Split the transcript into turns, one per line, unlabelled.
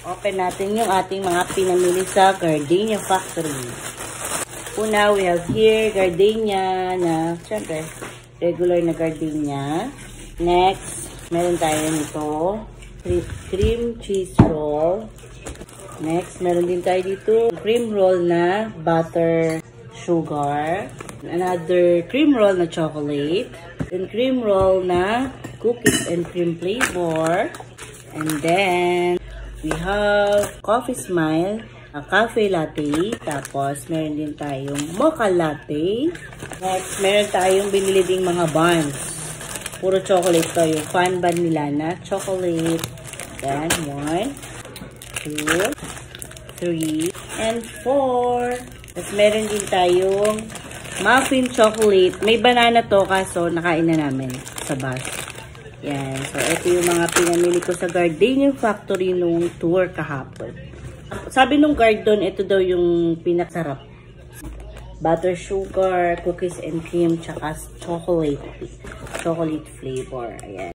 Open natin yung ating mga pinamili sa Gardenia Factory. Una, we have here gardenia na, syempre, regular na gardenia. Next, meron tayo nito, cream cheese roll. Next, meron din tayo dito, cream roll na butter sugar. Another cream roll na chocolate. Then cream roll na cookies and cream flavor. And then, we have Coffee Smile, a cafe latte. Tapos, meron din tayong mocha latte. Next, meron tayong binili ding mga buns. Puro chocolate to. Yung fan bun nila na chocolate. Then, 1, 2, 3, and 4. Tapos, meron din tayong muffin chocolate. May banana to, kaso nakain na namin sa bus. Yan. So, ito yung mga pinamili ko sa Gardenia Factory nung tour kahapon. Sabi nung guard doon, ito daw yung pinakasarap. Butter sugar, cookies and cream, tsaka chocolate flavor. Ayan.